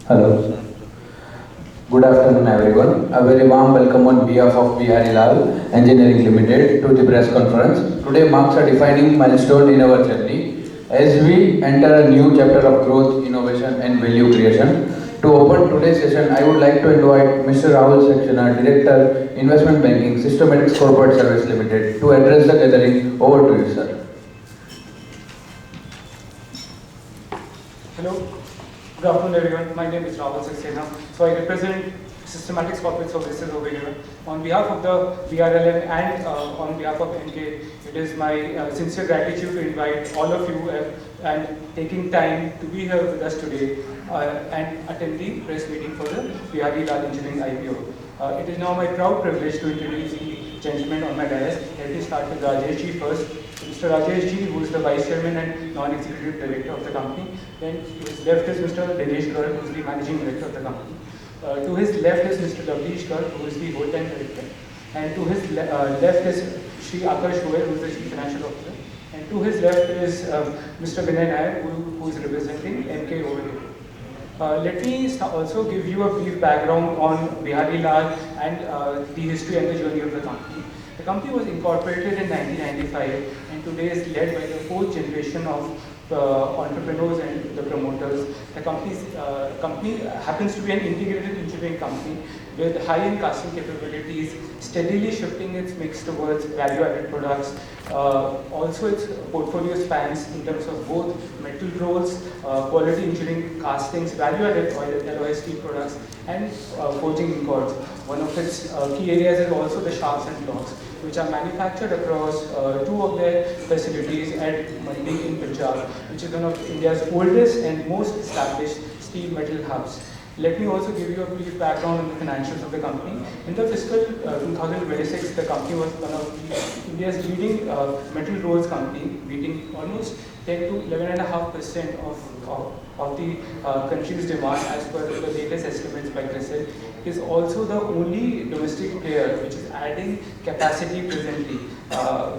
Hello. Good afternoon, everyone. A very warm welcome on behalf of Bihari Lal Engineering Limited to the press conference. Today marks a defining milestone in our journey as we enter a new chapter of growth, innovation, and value creation. To open today's session, I would like to invite Mr. Rahul Saxena, Director, Investment Banking, Systematics Corporate Service Limited, to address the gathering. Over to you, sir. Hello, good afternoon everyone. My name is Rahul Saxena. So I represent Systematics Corporate Services over here. On behalf of the BRLM and on behalf of NK, it is my sincere gratitude to invite all of you and taking time to be here with us today and attend the press meeting for the Bihari Lal Engineering IPO. It is now my proud privilege to introduce the gentlemen on my dais. Let me start with Rajesh Ji first. Mr. Rajesh Ji, who is the Vice Chairman and Non-Executive Director of the company. Then to his left is Mr. Dinesh Garg, who is the Managing Director of the company. To his left is Mr. Lavleesh Garg, who is the Whole-Time Director. And to his left is Shri Akash Goel, who is the Chief Financial Officer. And to his left is Mr. Vinay Nair, who is representing MK over here. Let me also give you a brief background on Bihari Lal and the history and the journey of the company. The company was incorporated in 1995 and today is led by the fourth generation of entrepreneurs and the promoters. The company happens to be an integrated engineering company with high-end casting capabilities, steadily shifting its mix towards value-added products. Also, its portfolio spans in terms of both metal rolls, quality engineering castings, value-added alloy steel products, and forging ingots. One of its key areas is also the shafts and blocks, which are manufactured across two of their facilities at Mandi in Punjab, which is one of India's oldest and most established steel metal hubs. Let me also give you a brief background on the financials of the company. In the fiscal 2026, the company was one of India's leading metal rolls company, meeting almost 10 to 11.5% of the country's demand as per the latest estimates by CRISIL. It is also the only domestic player which is adding capacity presently,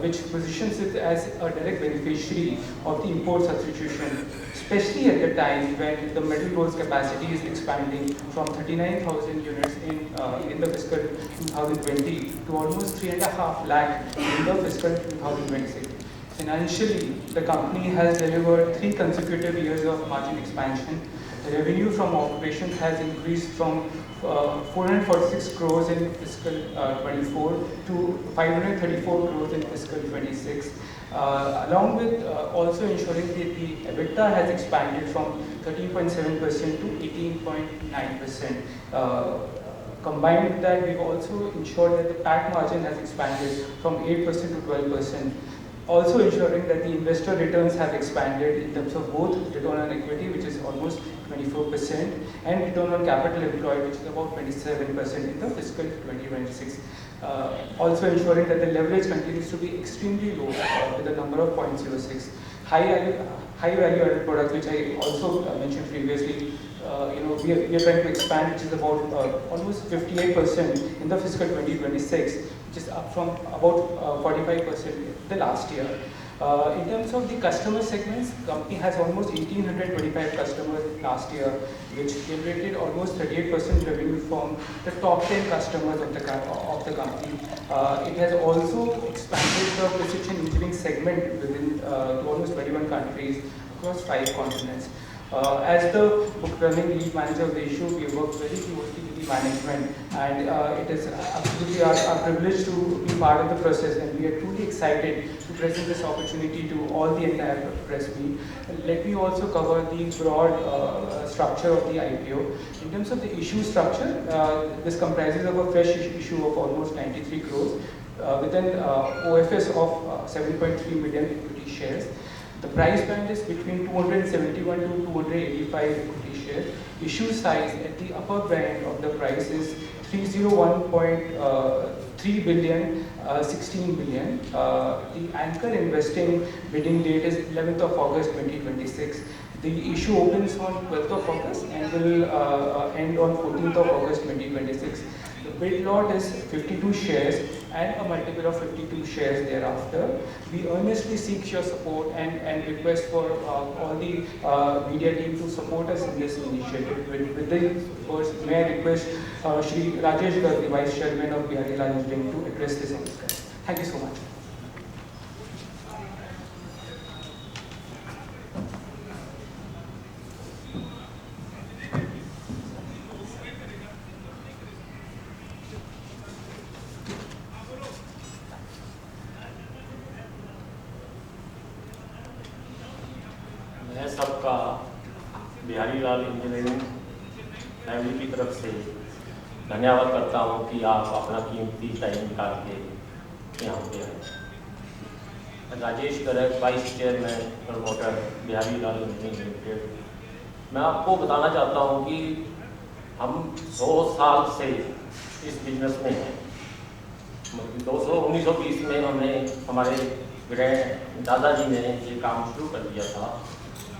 which positions it as a direct beneficiary of the import substitution, especially at the time when the metal rolls capacity is expanding from 39,000 units in the fiscal 2020 to almost 3.5 lakh in the fiscal 2026. Financially, the company has delivered 3 consecutive years of margin expansion. The revenue from operations has increased from 446 crores in fiscal 24 to 534 crores in fiscal 26. Along with also ensuring that the EBITDA has expanded from 13.7% to 18.9%. Combined with that, we've also ensured that the PAT margin has expanded from 8% to 12%. Also ensuring that the investor returns have expanded in terms of both return on equity, which is almost 24%, and return on capital employed, which is about 27% in the fiscal 2026. Also ensuring that the leverage continues to be extremely low with a number of 0.06. High value added products, which I also mentioned previously, we are trying to expand, which is about almost 58% in the fiscal 2026, which is up from about 45% the last year. In terms of the customer segments, the company has almost 1,825 customers last year, which generated almost 38% revenue from the top 10 customers of the company. It has also expanded the precision engineering segment within to almost 21 countries across 5 continents. As the book running lead manager of the issue, we work very closely with the management, and it is absolutely our privilege to be part of the process, and we are truly excited to present this opportunity to all the entire press meet. Let me also cover the broad structure of the IPO. In terms of the issue structure, this comprises of a fresh issue of almost 93 crores with an OFS of 7.3 million equity shares. The price band is between 271 to 285 equity shares. Issue size at the upper band of the price is 301.3 billion, 16 billion. The anchor investing bidding date is 11th of August 2026. The issue opens on 12th of August and will end on 14th of August 2026. The bid lot is 52 shares and a multiple of 52 shares thereafter. We earnestly seek your support and request for all the media team to support us in this initiative. With the words, may I request Shri Rajesh Garg, the Vice Chairman of Bihari Lal Engineering, to address this on this. Thank you so much. मैं सबका Bihari Lal engineering family की तरफ से धन्यवाद करता हूं कि आप अपना कीमती टाइम निकाल के यहाँ पे आए। Rajesh Garg, vice chairman promoter Bihari Lal engineering limited. मैं आपको बताना चाहता हूं कि हम 100 साल से इस बिजनेस में हैं। 1920 में हमारे ग्रैंड दादाजी ने ये काम शुरू कर दिया था।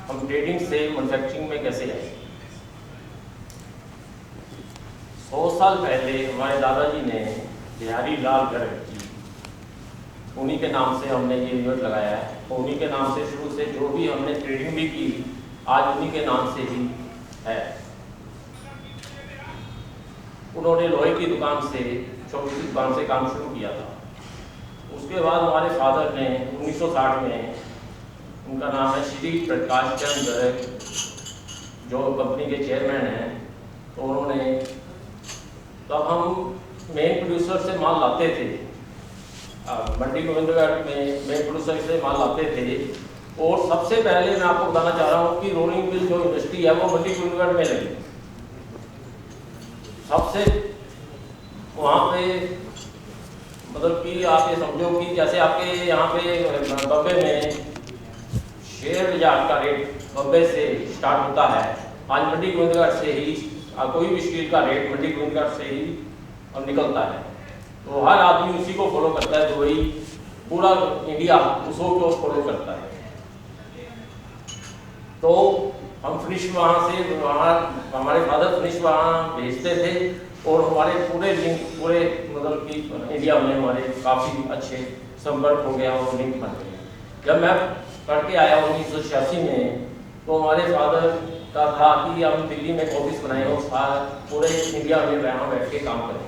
हम ट्रेडिंग से मैन्युफैक्चरिंग में कैसे आए? 100 साल पहले हमारे दादाजी ने बिहारी लाल गर्ग की, उन्हीं के नाम से हमने ये यूनिट लगाया है। उन्हीं के नाम से शुरू से जो भी हमने ट्रेडिंग भी की, आज उन्हीं के नाम से ही है। उन्होंने लोहे की दुकान से, छोटी सी दुकान से काम शुरू किया था। उसके बाद हमारे फादर ने 1960 में, उनका नाम है श्री प्रकाश चंद गर्ग, जो कंपनी के चेयरमैन हैं, तो उन्होंने, तब हम मेन प्रोड्यूसर से माल लाते थे, मंडी गोविंदगढ़ में मेन प्रोड्यूसर से माल लाते थे। और सबसे पहले मैं आपको बताना चाह रहा हूँ कि रोलिंग मिल जो इंडस्ट्री है वो मंडी गोविंदगढ़ में लगी। सबसे वहाँ पे मतलब कि आप ये समझो कि जैसे आपके यहाँ पे बॉम्बे में शेयर बाजार का रेट बॉम्बे से स्टार्ट होता है, आज मंडी गोविंदगढ़ से ही कोई भी स्टील का रेट मंडी गोविंदगढ़ से ही अब निकलता है। तो हर आदमी उसी को फॉलो करता है, तो वही पूरा इंडिया उसको को फॉलो करता है। तो हम फिनिश वहाँ से, वहाँ हमारे फादर फिनिश वहाँ भेजते थे और हमारे पूरे लिंक, पूरे मतलब कि इंडिया में हमारे काफ़ी अच्छे संपर्क हो गया और लिंक बन गए। जब मैं पढ़ के आया 1986 में, तो हमारे फादर का था कि हम दिल्ली में ऑफिस बनाए और पूरे इंडिया में वहाँ बैठ के काम करें।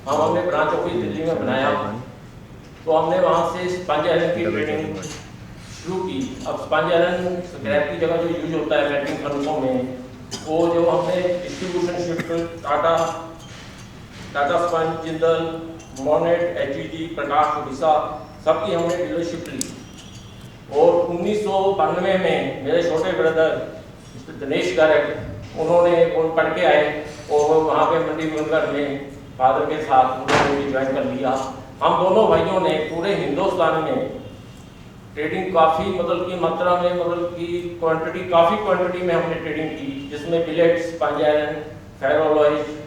हमने ब्रांच ऑफिस दिल्ली में बनाया, तो हमने वहाँ से स्पंज आयरन की ट्रेनिंग शुरू की। अब स्पंज आयरन स्क्रैप की जगह जो यूज होता है मेल्टिंग फर्नेसों में, वो जो हमने distribution shift Tata sponge, Jindal, Monnet, HEG, Prakash, Orissa, सबकी हमने डीलरशिप ली। और 1992 में मेरे छोटे ब्रदर मिस्टर दिनेश गर्ग, उन्होंने पढ़ के आए और वहाँ पे मंडी गोविंदगढ़ में फादर के साथ उन्होंने भी ज्वाइन कर लिया। हम दोनों भाइयों ने पूरे हिंदुस्तान में ट्रेडिंग काफ़ी मतलब की मात्रा में, मतलब की क्वांटिटी, काफ़ी क्वांटिटी में हमने ट्रेडिंग की, जिसमें बिलेट्स, स्पंज आयरन, फेरोलॉइज।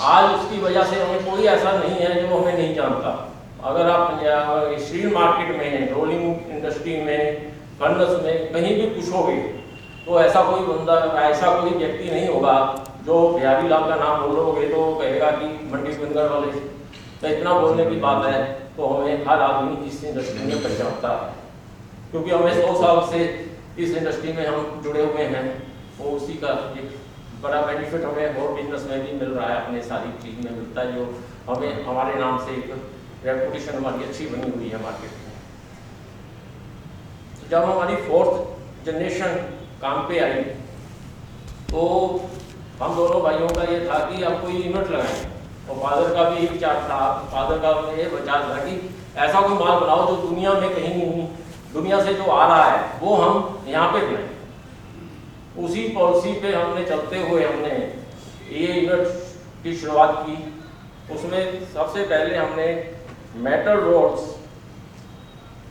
आज उसकी वजह से हमें कोई ऐसा नहीं है जो हमें नहीं जानता। अगर आप स्टील मार्केट में, रोलिंग इंडस्ट्री में, फर्नेस में कहीं भी पूछोगे तो ऐसा कोई बंदा, ऐसा कोई व्यक्ति नहीं होगा जो बिहारी लाल का नाम बोलोगे तो कहेगा कि मंडी गोविंदगढ़ वाले। तो इतना बोलने की बात है, तो हमें हर आदमी इस इंडस्ट्री में पहचानता है, क्योंकि हमें 100 साल से इस इंडस्ट्री में हम जुड़े हुए हैं। वो उसी का एक बड़ा बेनिफिट हमें और बिजनेस में भी मिल रहा है, अपने सारी चीज़ में मिलता है, जो हमें हमारे नाम से एक रेपुटेशन हमारी अच्छी बनी हुई है मार्केट में। जब हमारी 4th जनरेशन काम पे आई, तो हम दोनों भाइयों का ये था कि हम कोई यूनिट लगाएं, और फादर का भी विचार था, फादर का ये विचार था कि ऐसा कोई माल बनाओ जो दुनिया में कहीं नहीं, दुनिया से जो आ रहा है वो हम यहाँ पे बनाएं। उसी पॉलिसी पे हमने चलते हुए हमने ये यूनिट की शुरुआत की। उसमें सबसे पहले हमने मेटल रोड्स,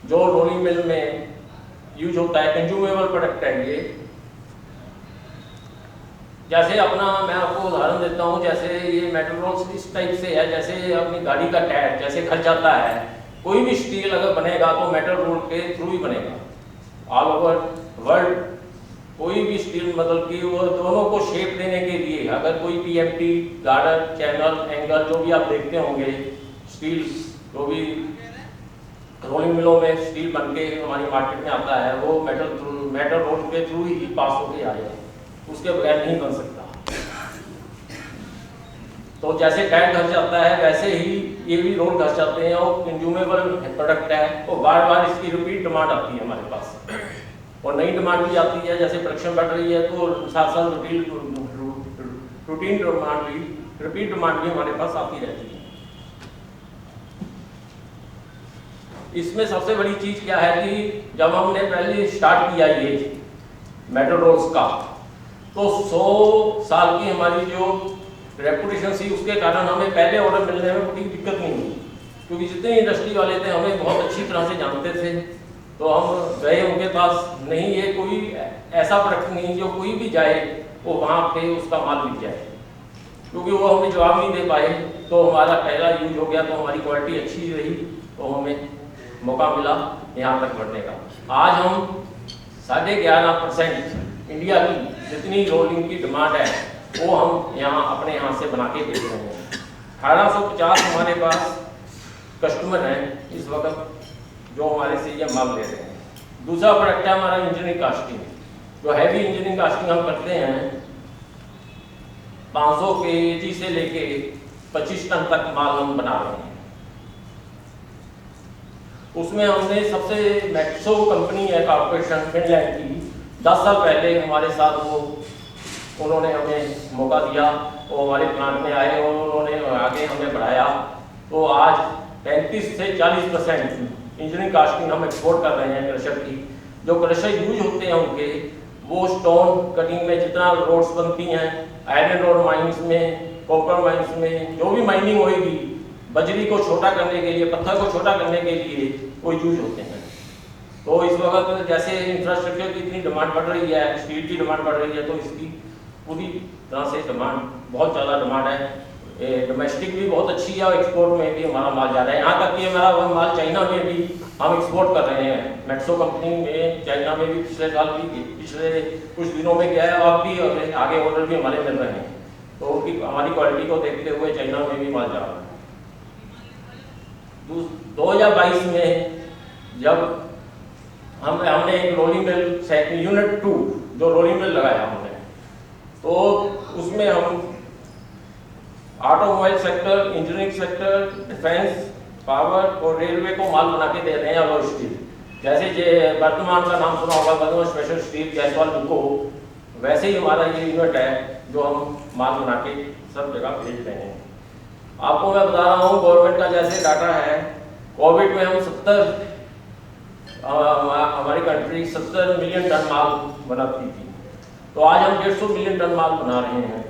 जो रोलिंग मिल में यूज होता है, कंज्यूमेबल प्रोडक्ट है ये। जैसे अपना मैं आपको उदाहरण देता हूँ, जैसे ये मेटल रोड्स इस टाइप से है, जैसे अपनी गाड़ी का टायर जैसे खल जाता है, कोई भी स्टील अगर बनेगा तो मेटल रोड के थ्रू ही बनेगा। ऑल ओवर वर्ल्ड कोई भी स्टील मतलब कि वो दोनों को शेप देने के लिए, अगर कोई टीएमटी, गार्डर, चैनल, एंगल जो भी आप देखते होंगे स्टील जो भी रोलिंग मिलों में स्टील बन के हमारी मार्केट में आता है वो मेटल रोड के थ्रू ही पास होके आए हैं, उसके बगैर नहीं बन सकता। तो जैसे टैग घर जाता है वैसे ही ये भी रोड घर जाते हैं और कंज्यूमेबल प्रोडक्ट है, तो बार बार इसकी रिपीट डिमांड आती है हमारे पास और नई डिमांड भी आती है। जैसे प्रोडक्शन बढ़ रही है तो साथ साथ रूटीन डिमांड भी, रिपीट डिमांड भी हमारे पास आती रहती है। इसमें सबसे बड़ी चीज क्या है कि जब हमने पहले स्टार्ट किया ये मेटल रोल्स का, तो 100 साल की हमारी जो रेपुटेशन थी उसके कारण हमें पहले ऑर्डर मिलने में कोई दिक्कत नहीं हुई, क्योंकि जितने इंडस्ट्री वाले थे हमें बहुत अच्छी तरह से जानते थे। तो हम गए उनके पास, नहीं ये कोई ऐसा प्रोडक्ट नहीं जो कोई भी जाए वो वहाँ पे उसका माल बिक जाए, क्योंकि वो हमें जवाब नहीं दे पाए। तो हमारा पहला यूज हो गया, तो हमारी क्वालिटी अच्छी रही, तो हमें मौका मिला यहाँ तक बढ़ने का। आज हम 11.5% इंडिया की जितनी रोलिंग की डिमांड है वो हम यहाँ अपने यहाँ से बना के बेच रहे हैं। 1850 हमारे पास कस्टमर हैं इस वक्त जो हमारे से ये माल ले रहे हैं। दूसरा प्रोडक्ट है हमारा इंजीनियरिंग कास्टिंग, जो हैवी इंजीनियरिंग कास्टिंग हम करते हैं। 500 kg से लेके 25 टन तक माल हम बना रहे हैं। उसमें हमने सबसे मैक्सो कंपनी है कॉर्पोरेशन फिनलैंड की, 10 साल पहले हमारे साथ उन्होंने हमें मौका दिया और हमारे प्लांट में आए और उन्होंने आगे हमें बढ़ाया। तो आज 35 से 40% इंजीनियरिंग कास्टिंग हम एक्सपोर्ट कर रहे हैं क्रशर की। जो क्रशर यूज होते हैं उनके, वो स्टोन कटिंग में जितना रोड्स बनती हैं, आयरन रोड माइंस में, कॉपर माइंस में, जो भी माइनिंग होगी, बजरी को छोटा करने के लिए, पत्थर को छोटा करने के लिए वो यूज होते हैं। तो इस वक्त जैसे इंफ्रास्ट्रक्चर की इतनी डिमांड बढ़ रही है, स्टील की डिमांड बढ़ रही है, तो इसकी पूरी तरह से डिमांड, बहुत ज़्यादा डिमांड है। डोमेस्टिक भी बहुत अच्छी है और एक्सपोर्ट में भी हमारा माल जा रहा है। यहाँ तक कि हमारा माल चाइना में भी हम एक्सपोर्ट कर रहे हैं। मैक्सो कंपनी में चाइना में भी पिछले साल भी, पिछले कुछ दिनों में गया है, और भी आगे ऑर्डर भी हमारे मिल रहे हैं। तो हमारी क्वालिटी को देखते हुए चाइना में भी माल जा रहा है। 2022 में जब हमने एक रोलिंग मिल यूनिट 2 जो रोलिंग मिल लगाया हमने, तो उसमें हम automobile sector, engineering sector, defence, power और रेलवे को माल बना के दे रहे हैं अलॉय स्टील। जैसे वर्तमान का नाम सुना होगा, वर्तमान स्पेशल स्टील, जयसवाल बिको, वैसे ही हमारा ये यूनिट है जो हम माल बना के सब जगह भेज रहे हैं। आपको मैं बता रहा हूँ, गवर्नमेंट का जैसे डाटा है, कोविड में हम हमारी कंट्री 70 मिलियन टन माल बनाती थी, तो आज हम 150 मिलियन टन माल बना रहे हैं।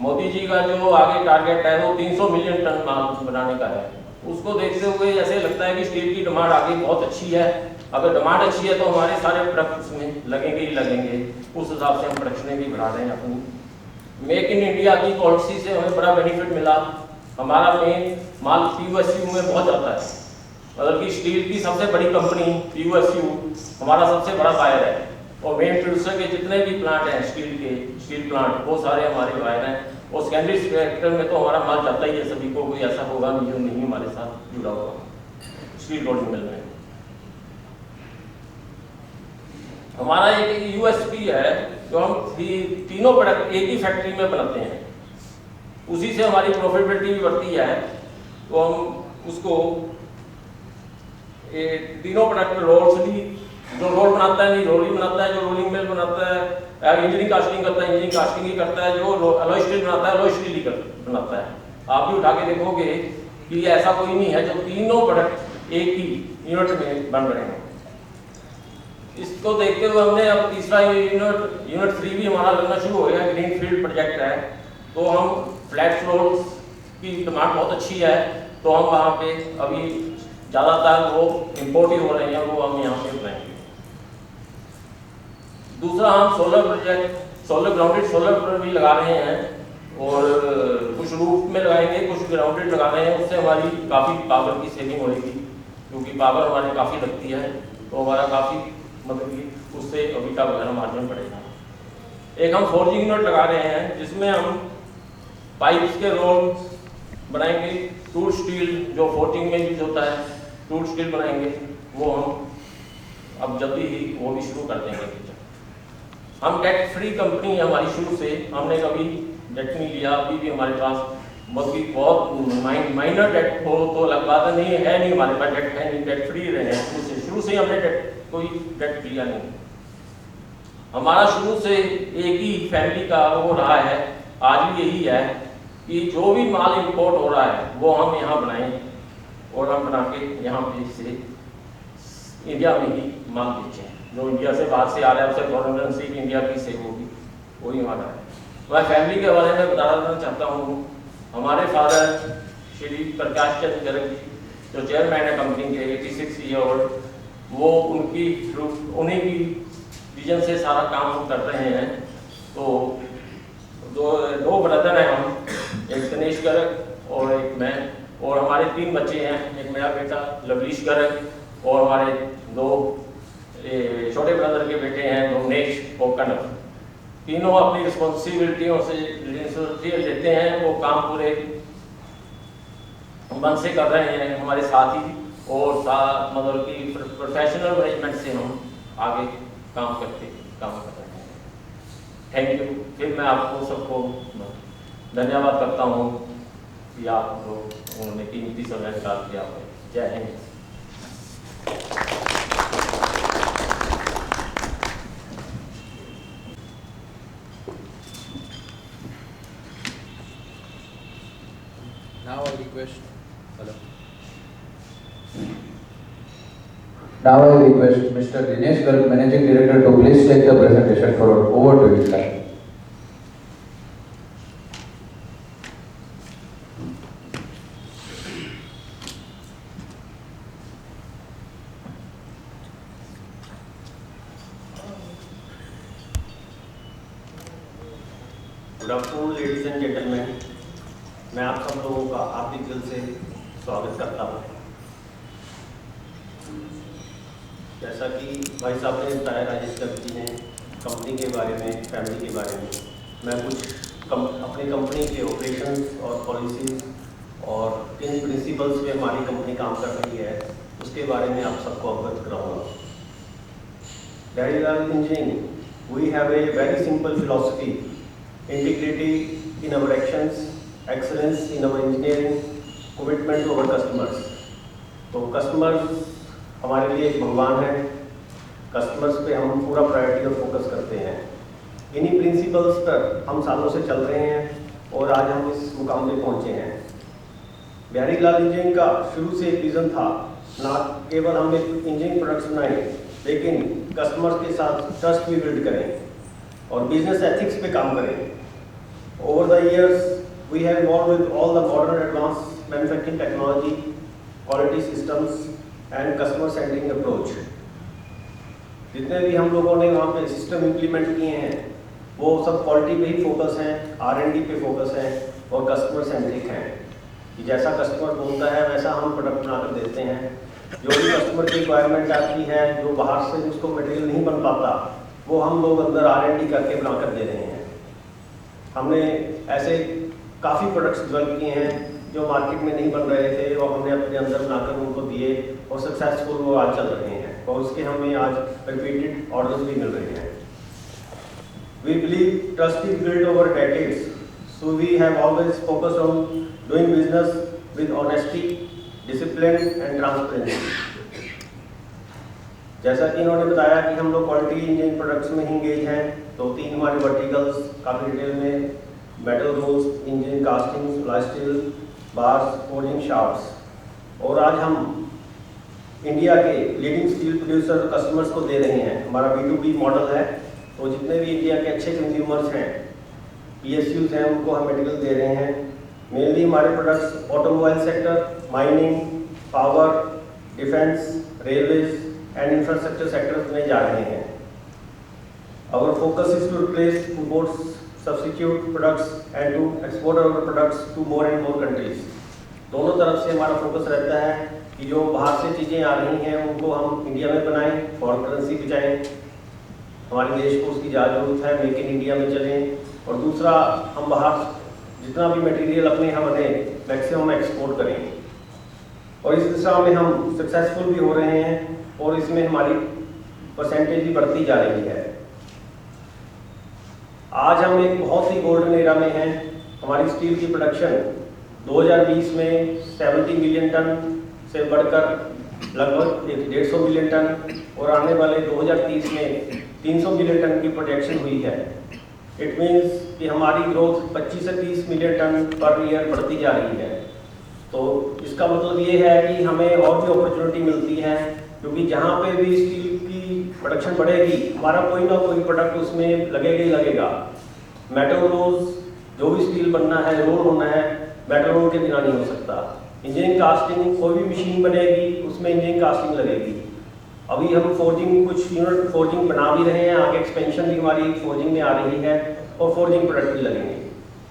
मोदी जी का जो आगे टारगेट है वो 300 मिलियन टन माल बनाने का है। उसको देखते हुए ऐसे लगता है कि स्टील की डिमांड आगे बहुत अच्छी है। अगर डिमांड अच्छी है तो हमारे सारे प्रोडक्ट उसमें लगेंगे ही लगेंगे। उस हिसाब से हम प्रोडक्शन भी बढ़ा रहे हैं अपनी। मेक इन इंडिया की पॉलिसी से हमें बड़ा बेनिफिट मिला। हमारा मेन माल PUSU में बहुत जाता है, मतलब कि स्टील की सबसे बड़ी कंपनी PUSU हमारा सबसे बड़ा बायर है, और मेन प्रोड्यूसर के जितने भी प्लांट हैं स्टील प्लांट, वो सारे हमारे बायर हैं। और सेकेंडरी सेक्टर में तो हमारा माल जाता ही है सभी को, कोई ऐसा होगा नहीं जो नहीं हमारे साथ जुड़ा होगा स्टील रोलिंग मिल में। हमारा एक USP है जो हम तीनों प्रोडक्ट एक ही फैक्ट्री में बनाते हैं, उसी से हमारी प्रॉफिटेबिलिटी भी बढ़ती है। तो हम उसको तीनों प्रोडक्ट रोल्स भी, जो रोल बनाता है नहीं रोलिंग बनाता है, जो रोलिंग मिल बनाता है इंजीनियरिंग कास्टिंग करता है, इंजीनियरिंग कास्टिंग ही करता है, जो अलॉय स्टील बनाता है अलॉय स्टील ही बनाता है। आप भी उठा के देखोगे कि ऐसा कोई नहीं है जो तीनों प्रोडक्ट एक ही यूनिट में बन रहे हैं। इसको देखते हुए हमने अब तीसरा यूनिट 3 भी हमारा लगना शुरू हो गया। ग्रीन फील्ड प्रोजेक्ट है, तो हम फ्लैट फ्लोर्स की डिमांड बहुत अच्छी है, तो हम वहाँ पे अभी ज़्यादातर वो इम्पोर्ट ही हो रहे हैं, वो हम यहाँ पे बनाएंगे। दूसरा हम सोलर प्रोजेक्ट, ग्राउंडेड सोलर पर भी लगा रहे हैं, और कुछ रूफ में लगाएंगे, कुछ ग्राउंडेड लगा रहे हैं। उससे हमारी काफ़ी पावर की सेविंग होगी, क्योंकि पावर हमारी काफ़ी लगती है, तो हमारा काफ़ी मतलब कि उससे अभी का वगैरह मार्जिन पड़ेगा। एक हम फोर्जिंग यूनिट लगा रहे हैं, जिसमें हम पाइप्स के रोल बनाएंगे, टूल स्टील जो फोर्टिंग में यूज होता है, टूल स्टील बनाएंगे, वो हम अब जल्दी ही वो भी शुरू कर देंगे। हम डेट फ्री कंपनी है हमारी, शुरू से हमने कभी डेट नहीं लिया। अभी भी हमारे पास बहुत माइनर डेट हो तो अलग बात है, नहीं है, नहीं हमारे पास डेट है नहीं, डेट फ्री रहे हैं शुरू से ही हमने कोई डेट लिया नहीं। हमारा शुरू से एक ही फैमिली का वो रहा है, आज भी यही है कि जो भी माल इंपोर्ट हो रहा है वो हम यहाँ बनाएं और हम बना के यहाँ पे से इंडिया में ही माल बेचें। जो इंडिया से बाहर से आ रहा है उससे फॉरेन करेंसी की इंडिया की सेव होगी, वही हमारा है। मैं फैमिली के बारे में बताना चाहता हूँ। हमारे फादर श्री प्रकाश चंद्र गर्ग जी जो चेयरमैन है कंपनी के, 86 ईयर ओल्ड, वो उन्हीं की विजन से सारा काम हम कर रहे हैं। तो दो ब्रदर हैं हम, एक गणेश गर्ग और एक मैं, और हमारे 3 बच्चे हैं, एक मेरा बेटा लवलीश गर्ग और हमारे 2 छोटे ब्रदर के बेटे हैं भुवनेश और कनक। तीनों अपनी रिस्पॉन्सिबिलिटियों से लेते हैं, वो काम पूरे मन से कर रहे हैं हमारे साथ ही, और मतलब कि प्रोफेशनल मैनेजमेंट से हम आगे काम कर रहे हैं। Thank you. फिर मैं आपको सबको धन्यवाद करता हूँ कि आप लोग उन्होंने कीमती समय निकाल दिया। जय Hind. Now I request, Mr. Dinesh Garg, Managing Director, to please take the presentation forward. Over to you, sir. Good afternoon ladies and gentleman, मैं आप सब लोगों का हार्दिक दिल से स्वागत करता हूँ। जैसा कि भाई साहब ने बताया, राजेश गर्ग जी ने कंपनी के बारे में, फैमिली के बारे में, मैं कुछ अपनी कंपनी के ऑपरेशंस और पॉलिसीज और किन प्रिंसिपल्स पे हमारी कंपनी काम कर रही है उसके बारे में आप सबको अवगत कराऊंगा। Biharilal engineering, we have a very simple philosophy, integrity in our actions, excellence in our engineering, commitment to our customers। तो कस्टमर्स हमारे लिए एक भगवान है, कस्टमर्स पे हम पूरा प्रायोरिटी और फोकस करते हैं। इन्हीं प्रिंसिपल्स पर हम सालों से चल रहे हैं और आज हम इस मुकाम पे पहुंचे हैं। बिहारीलाल इंजीनियरिंग का शुरू से एक विजन था, ना केवल हम एक इंजीनियरिंग प्रोडक्ट्स बनाएं, लेकिन कस्टमर्स के साथ ट्रस्ट भी बिल्ड करें और बिजनेस एथिक्स पे काम करें। Over the years, we have evolved with all the modern advanced manufacturing technology, quality systems and customer-centric approach। जितने भी हम लोगों ने वहाँ पे सिस्टम इम्प्लीमेंट किए हैं वो सब क्वालिटी पे ही फोकस हैं, R&D पे फोकस हैं और कस्टमर सेंट्रिक हैं कि जैसा कस्टमर बोलता है वैसा हम प्रोडक्ट बनाकर देते हैं। जो भी कस्टमर की रिक्वायरमेंट आती है, जो बाहर से उसको मटेरियल नहीं बन पाता, वो हम लोग अंदर R&D करके बनाकर दे रहे हैं। हमने ऐसे काफ़ी प्रोडक्ट्स डेवलप किए हैं जो मार्केट में नहीं बन रहे थे और हमने अपने अंदर बनाकर उनको दिए और सक्सेसफुल वो आज चल रहे हैं और उसके हमें आज रिपीटेड ऑर्डर्स भी मिल रहे हैं। We believe trust is build over decades, so we have always focused on doing business with honesty, discipline and transparency. जैसा कि इन्होंने बताया कि हम लोग क्वालिटी इंजीनियरिंग प्रोडक्ट्स में इंगेज हैं, तो 3 हमारे वर्टिकल्स काफ़ी डिटेल में, metal rolls, engineering casting, fly steel, bars, forging shafts. और आज हम इंडिया के लीडिंग स्टील प्रोड्यूसर कस्टमर्स को दे रहे हैं। हमारा B2B मॉडल है, तो जितने भी इंडिया के अच्छे कंज्यूमर्स हैं, PSUs हैं, उनको हम मटेरियल दे रहे हैं। मेनली हमारे products automobile sector, mining, power, defence, railways and infrastructure sectors में जा रहे हैं। Our focus is to replace imports, substitute products and to export our products to more and more countries। दोनों तरफ से हमारा फोकस रहता है कि जो बाहर से चीज़ें आ रही हैं उनको हम इंडिया में बनाएं, फॉरेन करेंसी बचाएं, हमारे देश को उसकी ज़्यादा जरूरत है, मेक इन इंडिया में चलें। और दूसरा, हम बाहर जितना भी मटेरियल अपने यहाँ बने मैक्सिमम एक्सपोर्ट करें। और इस दिशा में हम सक्सेसफुल भी हो रहे हैं और इसमें हमारी परसेंटेज भी बढ़ती जा रही है। आज हम एक बहुत ही गोल्डन एरा में हैं। हमारी स्टील की प्रोडक्शन 2020 में 70 मिलियन टन से बढ़कर लगभग 150 मिलियन टन और आने वाले 2030 में 300 मिलियन टन की प्रोजेक्शन हुई है। इट मीन्स कि हमारी ग्रोथ 25 से 30 मिलियन टन पर ईयर बढ़ती जा रही है। तो इसका मतलब ये है कि हमें और भी अपॉर्चुनिटी मिलती है, क्योंकि जहाँ पे भी स्टील की प्रोडक्शन बढ़ेगी हमारा कोई ना कोई प्रोडक्ट उसमें लगेगा ही लगेगा। मेटल रोल्स जो भी स्टील बनना है, रोल होना है, मेटल रोल के बिना नहीं हो सकता। इंजीनियरिंग कास्टिंग कोई भी मशीन बनेगी उसमें इंजीनियरिंग कास्टिंग लगेगी। अभी हम फोर्जिंग कुछ यूनिट फोर्जिंग बना भी रहे हैं, आगे एक्सपेंशन भी हमारी फोर्जिंग में आ रही है और फोर्जिंग प्रोडक्ट भी लगेंगे।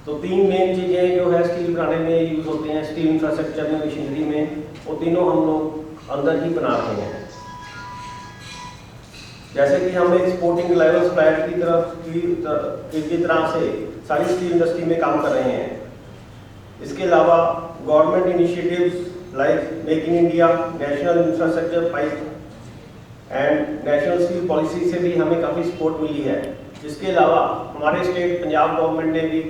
तो 3 मेन चीज़ें जो है स्टील बनाने में यूज़ होते हैं, स्टील इंफ्रास्ट्रक्चर में, मशीनरी में, वो तीनों हम लोग अंदर ही बना रहे हैं। जैसे कि हम एक्सपोर्टिंग रिलायबल सप्लायर की तरह से सारी स्टील इंडस्ट्री में काम कर रहे हैं। इसके अलावा government initiatives like make in India, national infrastructure pipe and national steel policy से भी हमें काफ़ी सपोर्ट मिली है। इसके अलावा हमारे स्टेट पंजाब गवर्नमेंट ने भी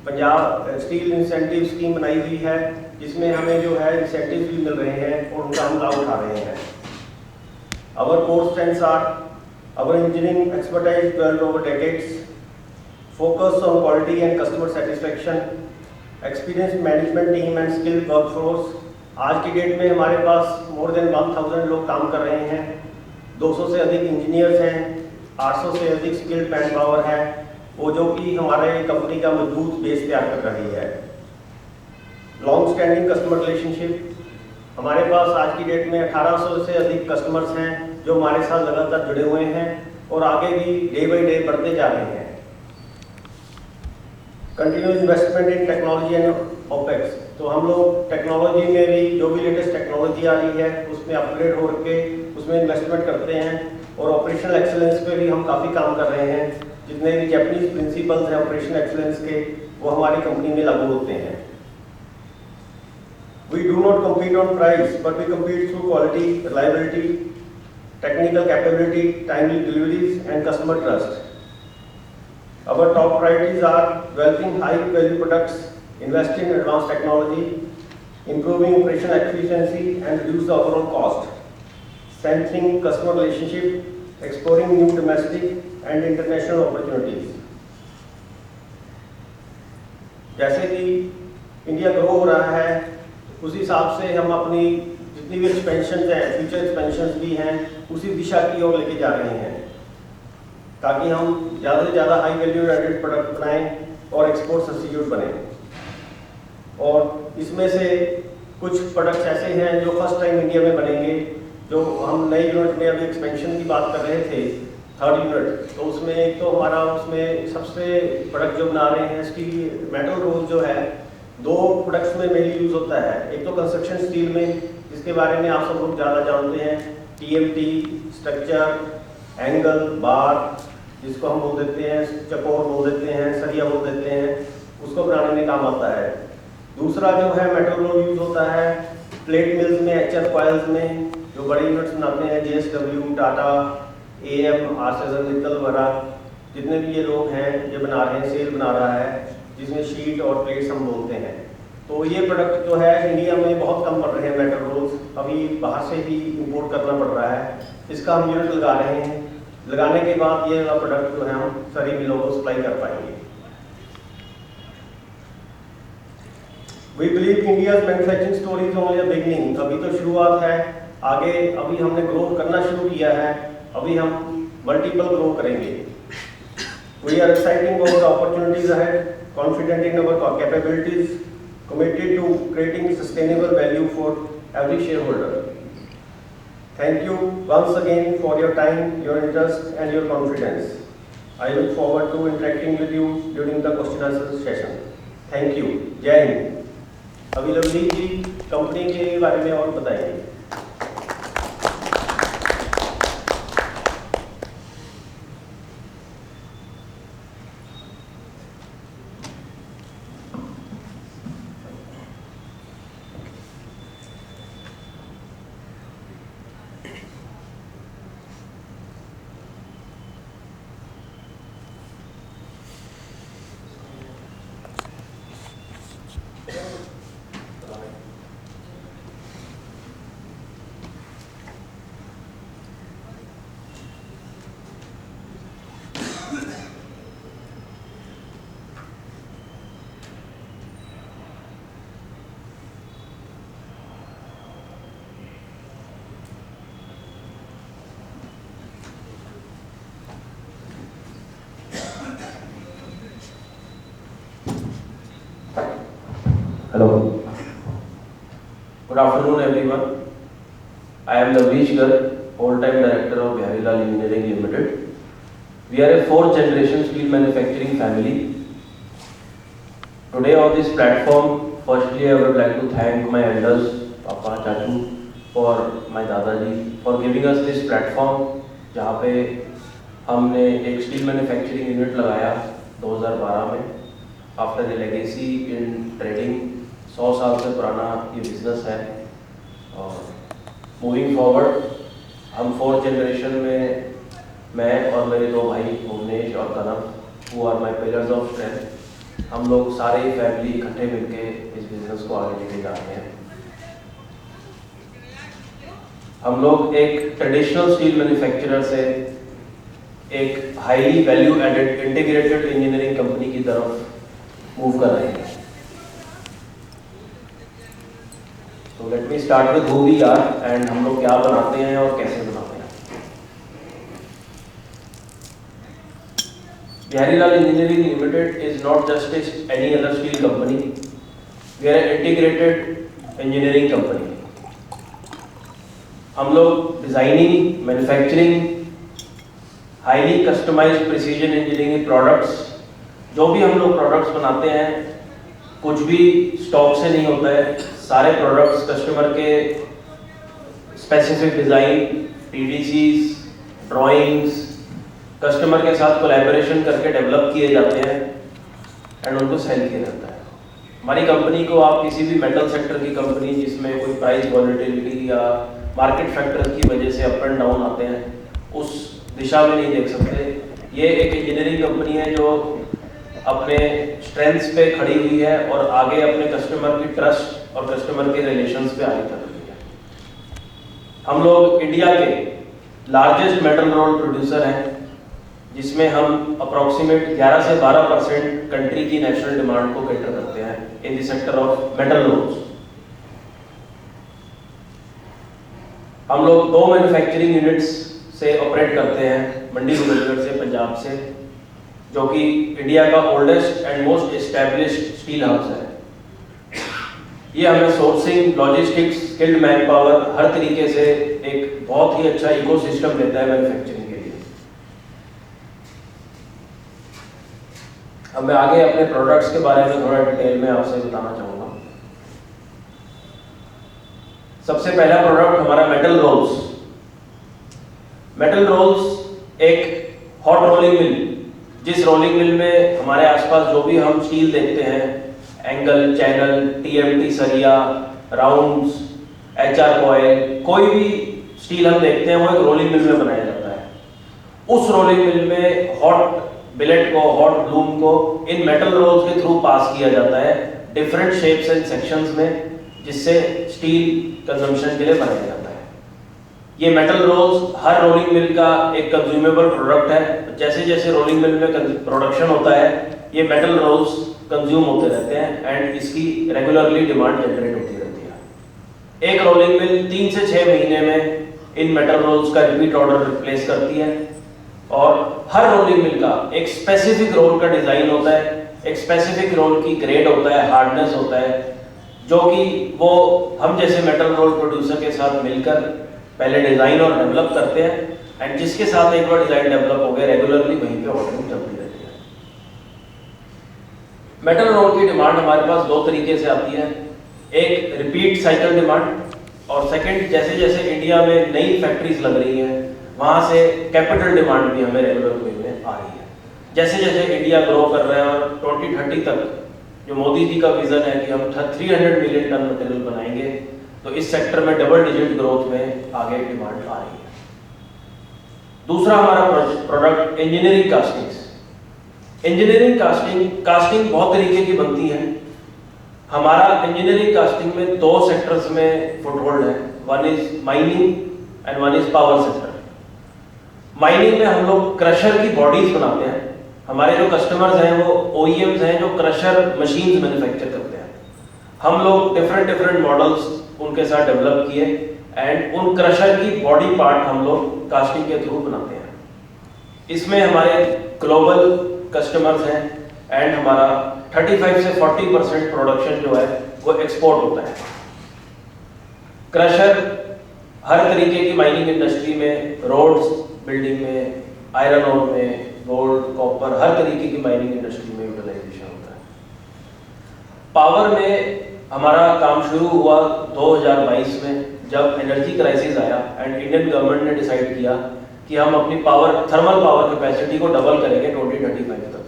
पंजाब स्टील इंसेंटिव स्कीम बनाई हुई है, जिसमें हमें जो है इंसेंटिव भी मिल रहे हैं और उनका हम लाभ उठा रहे हैं। Our core strengths are our engineering expertise developed over decades, focus on quality and customer satisfaction, experienced management team and skilled workforce। आज की डेट में हमारे पास more than 1000 लोग काम कर रहे हैं, 200 से अधिक इंजीनियर्स हैं, 800 से अधिक स्किल्ड मैन पावर है, वो जो कि हमारे कंपनी का मजबूत बेस तैयार कर रही है। लॉन्ग स्टैंडिंग कस्टमर रिलेशनशिप, हमारे पास आज की डेट में 1800 से अधिक कस्टमर्स हैं जो हमारे साथ लगातार जुड़े हुए हैं और आगे भी डे बाई डे बढ़ते जा रहे हैं। Continuous investment in technology and opex, तो हम लोग टेक्नोलॉजी में भी जो भी लेटेस्ट टेक्नोलॉजी आ रही है उसमें अपग्रेड होकर उसमें इन्वेस्टमेंट करते हैं और ऑपरेशनल एक्सेलेंस पे भी हम काफ़ी काम कर रहे हैं। जितने भी जैपनीज प्रिंसिपल्स हैं ऑपरेशनल एक्सेलेंस के, वो हमारी कंपनी में लागू होते हैं। We do not compete on price, but we compete through quality, reliability, technical capability, timely deliveries, and customer trust. Our top priorities are developing high-value products, investing in advanced technology, improving operational efficiency, and reduce the overall cost, strengthening customer relationship, exploring new domestic and international opportunities. जैसे कि India grow हो रहा है, उस हिसाब से हम अपनी जितनी भी एक्सपेंशन हैं, फ्यूचर एक्सपेंशन भी हैं, उसी दिशा की ओर लेके जा रहे हैं, ताकि हम ज़्यादा से ज़्यादा हाई वैल्यू एडेड प्रोडक्ट बनाएं और एक्सपोर्ट सब्स्टिट्यूट बने। और इसमें से कुछ प्रोडक्ट्स ऐसे हैं जो फर्स्ट टाइम इंडिया में बनेंगे। जो हम नई यूनिट में अभी एक्सपेंशन की बात कर रहे थे, 3rd यूनिट, तो उसमें एक तो हमारा उसमें सबसे प्रोडक्ट जो बना रहे हैं स्टील मेटल रोल जो है, 2 प्रोडक्ट्स में मेनली यूज़ होता है। एक तो कंस्ट्रक्शन स्टील में, जिसके बारे में आप सब लोग ज़्यादा जानते हैं, TMT, स्ट्रक्चर, एंगल, बार, जिसको हम बोल देते हैं चकोर बोल देते हैं, सरिया बोल देते हैं, उसको बनाने में काम आता है। दूसरा जो है मेटल रोल यूज़ होता है प्लेट मिल्स में, HR कॉइल्स में, जो बड़ी यूनिट्स बनाते हैं, JSW, टाटा, AM, ArcelorMittal वगैरह, जितने भी ये लोग हैं ये बना रहे हैं, सेल बना रहा है, जिसमें शीट और प्लेट्स हम बोलते हैं। तो ये प्रोडक्ट जो है इंडिया में बहुत कम पड़ रहे हैं मेटल रोल्स, अभी बाहर से ही इंपोर्ट करना पड़ रहा है। इसका हम यूनिट लगा रहे हैं, लगाने के बाद ये वाला प्रोडक्ट जो है हम सारी मिलों को सप्लाई कर पाएंगे। We believe India's manufacturing story is only a beginning। अभी तो शुरुआत है, आगे अभी हमने ग्रो करना शुरू किया है, अभी हम मल्टीपल ग्रो करेंगे। We are excited about the opportunities ahead, confident in our capabilities, committed to creating sustainable value for every shareholder. Thank you once again for your time, your interest, and your confidence. I look forward to interacting with you during the question answer session. Thank you. जय हिंद। अभी लवलीन जी company के बारे में और बताएंगे। Hello. Good afternoon, everyone. I am Navneesh Garg, Whole-time Director of Biharilal Engineering Limited. We are a fourth-generation steel manufacturing family. Today on this platform, firstly I would like to thank my elders, Papa, Chachu, for my Dadaji, for giving us this platform, जहाँ पे हमने एक steel manufacturing unit लगाया 2012 में. After a legacy in trading, 100 साल से पुराना ये बिजनेस है. और मूविंग फॉरवर्ड हम फोर्थ जनरेशन में मैं और मेरे दो भाई भुवनेश और Kanak, who are my pillars of strength, हम लोग सारे फैमिली इकट्ठे मिलके इस बिजनेस को आगे लेके जा रहे हैं. हम लोग एक ट्रेडिशनल स्टील मैन्युफैक्चरर से एक highly value added integrated engineering company की तरफ मूव कर रहे हैं. तो let me start with who we are and हम लोग क्या बनाते हैं और कैसे बनाते हैं. Biharilal Engineering Limited is not just any other steel company. We are an integrated engineering company. हम लोग designing, manufacturing, highly customized precision engineering products, जो भी हम लोग प्रोडक्ट्स बनाते हैं कुछ भी स्टॉक से नहीं होता है. सारे प्रोडक्ट्स कस्टमर के स्पेसिफिक डिज़ाइन, टीडीसीज, ड्राइंग्स, कस्टमर के साथ कोलैबोरेशन करके डेवलप किए जाते हैं एंड उनको सेल किया जाता है. हमारी कंपनी को आप किसी भी मेटल सेक्टर की कंपनी जिसमें कोई प्राइस वॉलेटिलिटी या मार्केट फैक्टर की वजह से अप एंड डाउन आते हैं, उस दिशा में नहीं देख सकते. ये एक इंजीनियरिंग कंपनी है जो अपने स्ट्रेंथ्स पे खड़ी हुई है और आगे अपने कस्टमर की ट्रस्ट और कस्टमर के रिलेशंस पे आगे चल रही है. हम लोग इंडिया के लार्जेस्ट मेटल रोड प्रोड्यूसर हैं, जिसमें हम अप्रॉक्सीमेट 11 से 12% कंट्री की नेशनल डिमांड को कैटर करते हैं in the sector of metal rods. हम लोग 2 मैन्युफैक्चरिंग यूनिट्स से ऑपरेट करते हैं, मंडी रुद्रगढ़ से, पंजाब से, जो कि इंडिया का oldest and most established steel house है. ये हमें sourcing, logistics, skilled manpower, हर तरीके से एक बहुत ही अच्छा इकोसिस्टम देता है मैन्युफैक्चरिंग के लिए. अब मैं आगे अपने प्रोडक्ट्स के बारे में थोड़ा डिटेल में आपसे बताना चाहूँगा. सबसे पहला प्रोडक्ट हमारा मेटल रोल्स. मेटल रोल्स एक हॉट रोलिंग मिल, जिस रोलिंग मिल में हमारे आसपास जो भी हम स्टील देखते हैं, एंगल, चैनल, टीएमटी सरिया, राउंड्स, एचआर कॉयल, कोई भी स्टील हम देखते हैं वो एक रोलिंग मिल में बनाया जाता है. उस रोलिंग मिल में हॉट बिलेट को, हॉट ब्लूम को इन मेटल रोल्स के थ्रू पास किया जाता है डिफरेंट शेप्स एंड सेक्शंस में, जिससे स्टील कंजम्पशन के लिए बनाया जाता है. ये मेटल रोल्स हर रोलिंग मिल का एक कंज्यूमेबल प्रोडक्ट है. जैसे जैसे रोलिंग मिल में प्रोडक्शन होता है, ये मेटल रोल्स कंज्यूम होते रहते हैं एंड इसकी रेगुलरली डिमांड जनरेट होती रहती है. एक रोलिंग मिल 3 से 6 महीने में इन मेटल रोल्स का रिपीट ऑर्डर रिप्लेस करती है. और हर रोलिंग मिल का एक स्पेसिफिक रोल का डिजाइन होता है, एक स्पेसिफिक रोल की ग्रेड होता है, हार्डनेस होता है, जो कि वो हम जैसे मेटल रोल प्रोड्यूसर के साथ मिलकर पहले डिजाइन और डेवलप करते हैं एंड जिसके साथ एक बार डिजाइन डेवलप हो गया, रेगुलरली वहीं पे ऑर्डरिंग चलती रहती है. मेटल रोल की डिमांड हमारे पास 2 तरीके से आती है. एक रिपीट साइकिल डिमांड और सेकंड, जैसे जैसे इंडिया में नई फैक्ट्रीज लग रही हैं वहां से कैपिटल डिमांड भी हमें रेगुलर वे में आ रही है. जैसे जैसे इंडिया ग्रो कर रहा है और 2030 तक जो मोदी जी का विजन है कि हम 300 मिलियन टन मटेरियल बनाएंगे, तो इस सेक्टर में डबल डिजिट ग्रोथ में आगे डिमांड आ रही है. दूसरा हमारा product engineering castings. Engineering casting बहुत तरीके की बनती है. हमारा इंजीनियरिंग कास्टिंग में 2 सेक्टर्स में फुटहोल्ड है. One is mining and one is power sector. Mining में हम लोग क्रशर की बॉडीज बनाते हैं. हमारे जो कस्टमर्स हैं वो OEMs हैं जो क्रशर मशीन्स मैन्युफैक्चर करते हैं. हम लोग डिफरेंट मॉडल्स उनके साथ डेवलप किए एंड उन क्रशर की बॉडी पार्ट हम लोग कास्टिंग के थ्रू बनाते हैं. इसमें हमारे ग्लोबल कस्टमर्स हैं एंड हमारा 35 से 40% प्रोडक्शन जो है वो एक्सपोर्ट होता है। क्रशर हर तरीके की माइनिंग इंडस्ट्री में, रोड्स बिल्डिंग में, आयरन ओर में, गोल्ड कॉपर, हर तरीके की माइनिंग इंडस्ट्री में यूटिलाइजेशन होता है। पावर में हमारा काम शुरू हुआ 2022 में, जब एनर्जी क्राइसिस आया एंड इंडियन गवर्नमेंट ने डिसाइड किया कि हम अपनी थर्मल पावर कैपेसिटी को डबल करेंगे 2035 तक।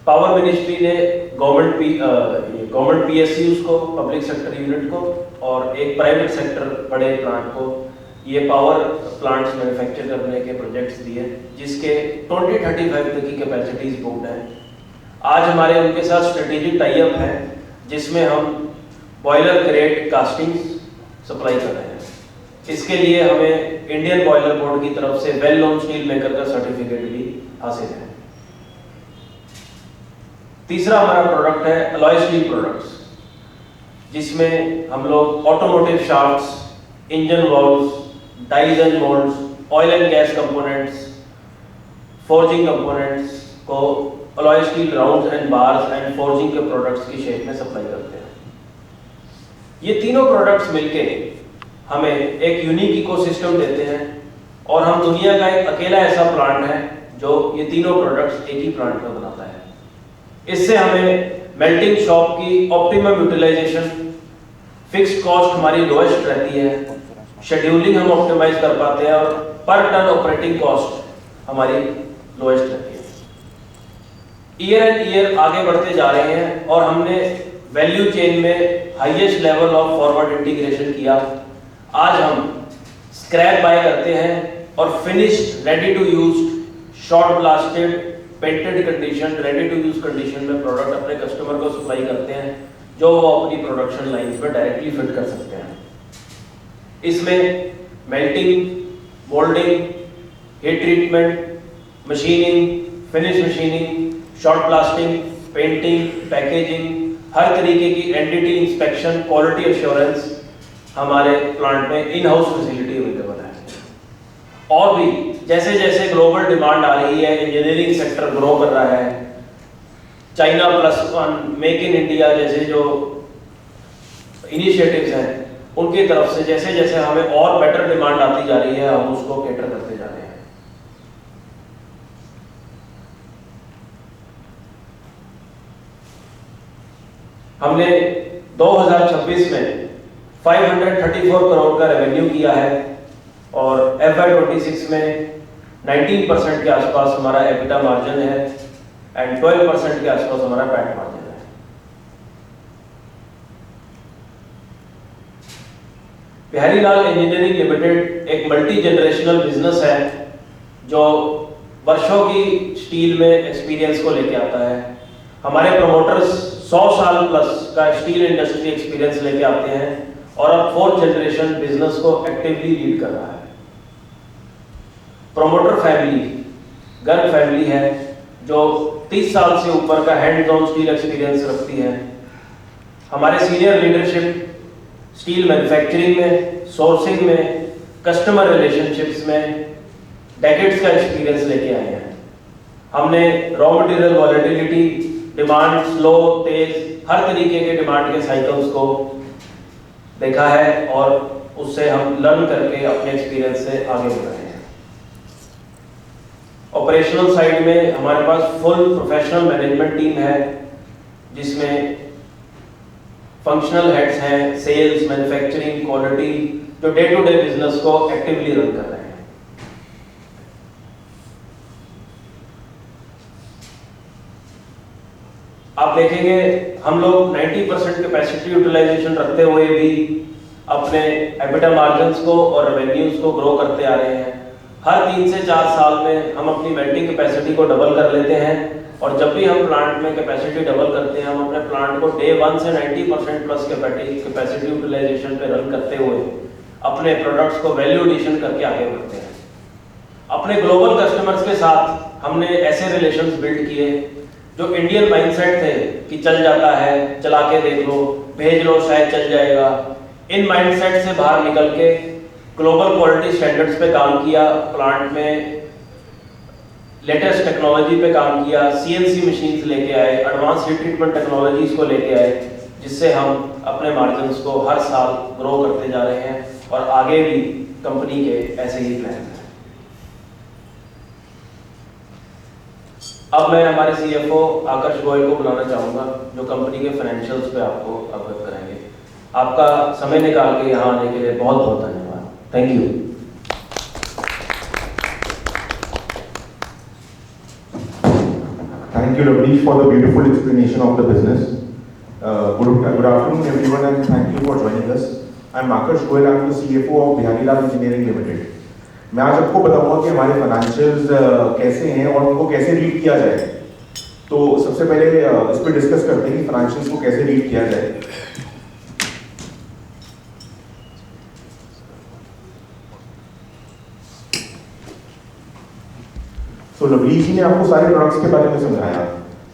पावर मिनिस्ट्री ने गवर्नमेंट PSUs को, पब्लिक सेक्टर यूनिट को, और एक प्राइवेट सेक्टर बड़े प्लांट को ये पावर प्लांट्स मैन्युफैक्चर करने के प्रोजेक्ट्स दिए, जिसके 2035 तक की कैपेसिटीज बुक्ड हैं। आज हमारे उनके साथ स्ट्रेटेजिक टाई अप है, जिसमें हम बॉयलर ग्रेड कास्टिंग्स सप्लाई कर रहे हैं। इसके लिए हमें इंडियन बॉयलर बोर्ड की तरफ से वेल नोन स्टील मेकर का सर्टिफिकेट भी हासिल है। तीसरा हमारा प्रोडक्ट है अलॉय स्टील प्रोडक्ट्स, जिसमें हम लोग automotive shafts, engine valves, dies and moulds, oil and gas components, forging components को alloy steel rounds and bars and forging के प्रोडक्ट्स की शेप में सप्लाई करते हैं। ये तीनों प्रोडक्ट्स मिलके हमें एक यूनिक इकोसिस्टम देते हैं, और हम दुनिया का एक अकेला ऐसा प्लांट है जो ये तीनों प्रोडक्ट्स एक ही प्लांट में बनाता है। इससे हमें मेल्टिंग शॉप की ऑप्टिमम यूटिलाइजेशन, फिक्स्ड कॉस्ट हमारी लोएस्ट रहती है, शेड्यूलिंग हम ऑप्टिमाइज कर पाते हैं, और पर टन ऑपरेटिंग कॉस्ट हमारी लोएस्ट रहती है। ईयर एंड ईयर आगे बढ़ते जा रहे हैं, और हमने वैल्यू चेन में highest level of forward integration किया। आज हम स्क्रैप बाय करते हैं और finished, ready to use, short blasted, painted condition, ready to use condition में प्रोडक्ट अपने कस्टमर को सप्लाई करते हैं, जो वो अपनी प्रोडक्शन लाइन पर डायरेक्टली फिट कर सकते हैं। इसमें melting, moulding, heat treatment, machining, finish machining, short blasting, painting, packaging, हर तरीके की एंटिटी इंस्पेक्शन, क्वालिटी एश्योरेंस हमारे प्लांट में इन हाउस फैसिलिटी अवेलेबल है। और भी जैसे जैसे ग्लोबल डिमांड आ रही है, इंजीनियरिंग सेक्टर ग्रो कर रहा है, चाइना +1, मेक इन इंडिया जैसे जो इनिशिएटिव्स हैं, उनकी तरफ से जैसे जैसे हमें और बेटर डिमांड आती जा रही है, हम उसको कैटर करते जा रहे हैं। हमने 2026 में 534 करोड़ का रेवेन्यू किया है, और FY26 में 19% के आसपास हमारा एबिटा मार्जिन है, एंड 12% के आसपास हमारा पैट मार्जिन है। बिहारी लाल इंजीनियरिंग लिमिटेड एक मल्टी जनरेशनल बिजनेस है, जो वर्षों की स्टील में एक्सपीरियंस को लेके आता है। हमारे प्रमोटर्स 100 साल प्लस का स्टील इंडस्ट्री एक्सपीरियंस लेके आते हैं, और अब 4th जनरेशन बिजनेस को एक्टिवली लीड कर रहा है। प्रमोटर फैमिली गर्ग फैमिली है, जो 30 साल से ऊपर का हैंड्स ऑन स्टील एक्सपीरियंस रखती है। हमारे सीनियर लीडरशिप स्टील मैन्युफैक्चरिंग में, सोर्सिंग में, कस्टमर रिलेशनशिप्स में डेकेड्स का एक्सपीरियंस लेके आए हैं। हमने raw material volatility, demand slow तेज, हर तरीके के डिमांड के साइकिल्स को देखा है, और उससे हम लर्न करके अपने एक्सपीरियंस से आगे बढ़ रहे हैं। ऑपरेशनल साइड में हमारे पास फुल प्रोफेशनल मैनेजमेंट टीम है, जिसमें फंक्शनल हेड्स हैं, सेल्स, मैन्युफैक्चरिंग, क्वालिटी, जो डे टू डे बिजनेस को एक्टिवली रन कर रहे हैं। आप देखेंगे हम लोग 90% कैपेसिटी यूटिलाइजेशन रखते हुए भी अपने एबिटा मार्जिन्स को और रेवेन्यूज को ग्रो करते आ रहे हैं। हर 3 से 4 साल में हम अपनी मेल्टिंग कैपेसिटी को डबल कर लेते हैं, और जब भी हम प्लांट में कैपेसिटी डबल करते हैं, हम अपने प्लांट को डे 1 से 90% प्लस कैपेसिटी यूटिलाइजेशन पे रन करते हुए अपने प्रोडक्ट्स को वैल्यू एडिशन करके आगे बढ़ते हैं। अपने ग्लोबल कस्टमर्स के साथ हमने ऐसे रिलेशंस बिल्ड किए जो इंडियन माइंडसेट थे कि चल जाता है, चला के देख लो, भेज लो, शायद चल जाएगा। इन माइंडसेट से बाहर निकल के ग्लोबल क्वालिटी स्टैंडर्ड्स पे काम किया, प्लांट में लेटेस्ट टेक्नोलॉजी पे काम किया, CNC मशीन्स लेके आए, एडवांस हीट ट्रीटमेंट टेक्नोलॉजीज को लेके आए, जिससे हम अपने मार्जिन्स को हर साल ग्रो करते जा रहे हैं और आगे भी कंपनी के ऐसे ही प्लान हैं। अब मैं हमारे CFO आकर्ष गोयल को बुलाना चाहूँगा, जो कंपनी के फाइनेंशियल्स पे आपको अवगत कराएंगे। आपका समय निकाल के यहाँ आने के लिए बहुत बहुत धन्यवाद। Thank you. Thank you, Lavneesh, for the beautiful explanation of the business. Good afternoon, everyone, and thank you for joining us. I'm Akash Goyal, I'm the CFO of Bihari Lal Engineering Limited. मैं आज आपको बताऊंगा कि हमारे financials कैसे हैं और उनको कैसे रीड किया जाए। तो सबसे पहले इस पर डिस्कस करते हैं कि फाइनेंशियल्स को कैसे रीड किया जाए। तो लवलीश जी ने आपको सारे प्रोडक्ट्स के बारे में समझाया।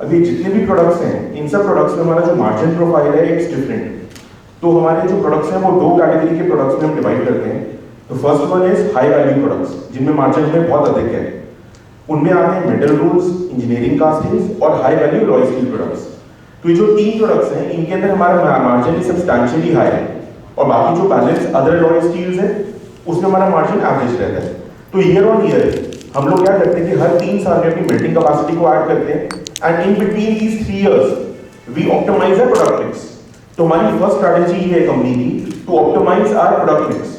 अभी जितने भी प्रोडक्ट्स हैं, इन सब प्रोडक्ट्स में हमारा जो मार्जिन प्रोफाइल है इट्स डिफरेंट। तो हमारे जो प्रोडक्ट्स हैं वो दो कैटेगरी के प्रोडक्ट्स में हम डिवाइड करते हैं। तो first one is high value products, जिनमें मार्जिन में बहुत अधिक है। उनमें आते हैं मेटल रूल्स, इंजीनियरिंग कास्टिंग्स और high value Loy steel products. तो ये जो तीन प्रोडक्ट्स हैं, इनके अंदर हमारा मार्जिन सब्सटैंशियली हाई है और बाकी जो बैलेंस अदर लॉय स्टील्स है उसमें हमारा मार्जिन एवरेज रहता है। तो ईयर ऑन ईयर हम लोग क्या करते हैं कि हर 3 साल में अपनी मेल्टिंग कैपेसिटी को ऐड करते हैं and in between these 3 years we optimize our product mix. तो हमारी फर्स्ट स्ट्रैटेजी ये है कंपनी की to optimize our product mix.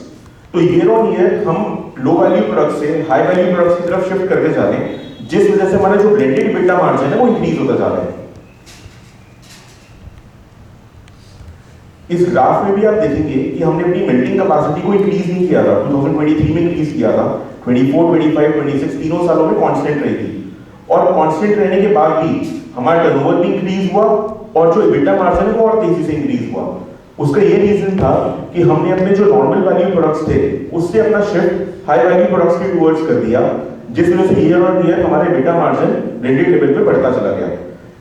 तो ईयर ऑन ईयर हम लो वैल्यू प्रोडक्ट से हाई वैल्यू प्रोडक्ट्स की तरफ शिफ्ट करते जा रहे हैं, जिस वजह से हमारा जो ब्लेंडेड EBITDA मार्जिन है वो इंक्रीज होता जा रहा है। इस ग्राफ में भी आप देखेंगे कि हमने अपनी मेल्टिंग कैपेसिटी को इंक्रीज नहीं किया था, 2023 में इंक्रीज किया था, 24, 25, 26 तीनों सालों में कांस्टेंट रही थी। और कांस्टेंट रहने के बाद भी हमारा टर्नओवर भी इंक्रीज हुआ और जो EBITDA मार्जिन है वो और तेजी से इंक्रीज हुआ। उसका ये रीजन था कि हमने अपने जो नॉर्मल वैल्यू प्रोडक्ट्स थे उससे अपना शिफ्ट हाई वैल्यू प्रोडक्ट्स के टुवर्ड्स कर दिया, जिस वजह से ईयर ऑन ईयर हमारे EBITDA मार्जिन ब्लेंडेड लेवल पे बढ़ता चला गया।